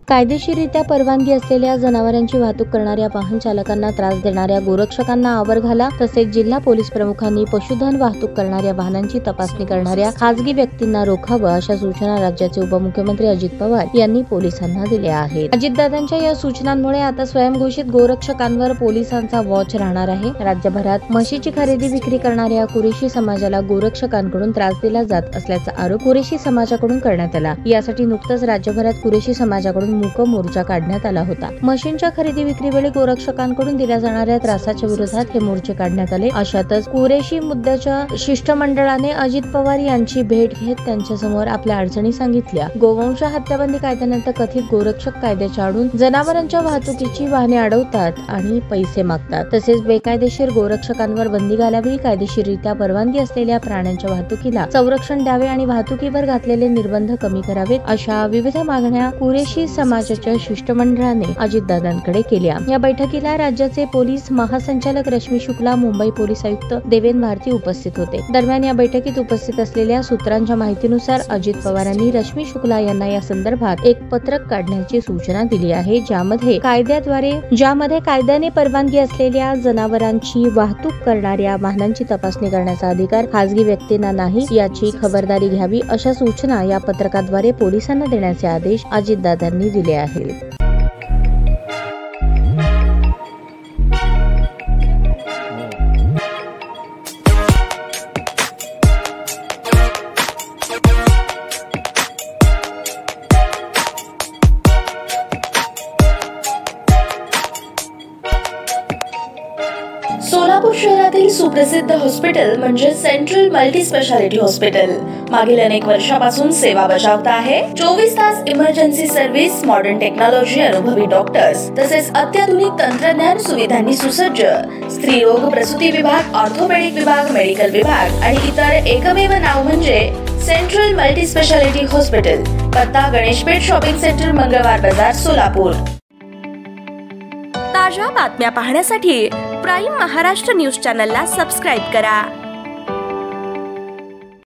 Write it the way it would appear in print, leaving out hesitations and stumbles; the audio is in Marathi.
कायदेशीररित्या परवानगी असलेल्या जनावरांची वाहतूक करणाऱ्या वाहन चालकांना त्रास देणाऱ्या गोरक्षकांना आवर घाला। तसेच जिल्हा पोलीस प्रमुखांनी पशुधन वाहतूक करणाऱ्या वाहनांची तपासणी करणाऱ्या खासगी व्यक्तींना रोखावं, अशा सूचना राज्याचे उपमुख्यमंत्री अजित पवार यांनी पोलिसांना दिल्या आहेत। अजितदादांच्या या सूचनांमुळे आता स्वयंघोषित गोरक्षकांवर पोलिसांचा वॉच राहणार आहे। राज्यभरात म्हशीची खरेदी विक्री करणाऱ्या कुरेशी समाजाला गोरक्षकांकडून त्रास दिला जात असल्याचा आरोप कुरेशी समाजाकडून करण्यात आला। यासाठी नुकतंच राज्यभरात कुरेशी समाजाकडून मूक मोर्चा काढण्यात आला होता। म्हशींच्या खरेदी विक्रीवेळी गोरक्षकांकडून दिल्या जाणाऱ्या त्रासाच्या विरोधात हे मोर्चे काढण्यात आले। अशातच कुरेशी मुद्द्याच्या शिष्टमंडळाने अजित पवार यांची भेट घेत त्यांच्यासमोर आपल्या अडचणी सांगितल्या। गोवंश हत्याबंदी कायद्यानंतर कथित गोरक्षक कायद्याच्या आडून जनावरांच्या वाहतुकीची वाहने अडवतात आणि पैसे मागतात। तसेच बेकायदेशीर गोरक्षकांवर बंदी घालावी, कायदेशीररित्या परवानगी असलेल्या प्राण्यांच्या वाहतुकीला संरक्षण द्यावे आणि वाहतुकीवर घातलेले निर्बंध कमी करावेत, अशा विविध मागण्या कुरेशी समाजाच्या शिष्टमंडळाने अजितदादांकडे केल्या। या बैठकीला राज्याचे पोलीस महासंचालक रश्मी शुक्ला, मुंबई पोलीस आयुक्त देवेन भारती उपस्थित होते। दरम्यान या बैठकीत उपस्थित असलेल्या सूत्रांच्या माहितीनुसार अजित पवारांनी रश्मी शुक्ला यांना या संदर्भात एक पत्रक काढण्याची सूचना दिली आहे, ज्यामध्ये कायद्याने परवानगी असलेल्या जनावरांची वाहतूक करणाऱ्या वाहनांची तपासणी करण्याचा अधिकार खासगी व्यक्तींना नाही, याची खबरदारी घ्यावी, अशा सूचना या पत्रकाद्वारे पोलिसांना देण्याचे आदेश अजितदादांनी दिले आहेत। सोलापूर शहरातील सुप्रसिद्ध हॉस्पिटल म्हणजे सेंट्रल मल्टी स्पेशालिटी हॉस्पिटल मागील अनेक वर्षापासून सेवा बजावत आहे। 24 तास इमर्जन्सी सर्व्हिस, मॉडर्न टेक्नॉलॉजी, अनुभवी डॉक्टर्स तसेच अत्याधुनिक तंत्रज्ञान सुविधांनी सुसज्ज स्त्रीरोग प्रसूती विभाग, ऑर्थोपेडिक विभाग, मेडिकल विभाग आणि इतर एकमेव नाव म्हणजे सेंट्रल मल्टी स्पेशालिटी हॉस्पिटल। पत्ता गणेशपेठ शॉपिंग सेंटर, मंगळवार बाजार, सोलापूर। ताज्या बातम्या पाहण्यासाठी प्राईम महाराष्ट्र न्यूज चॅनलला सबस्क्राईब करा।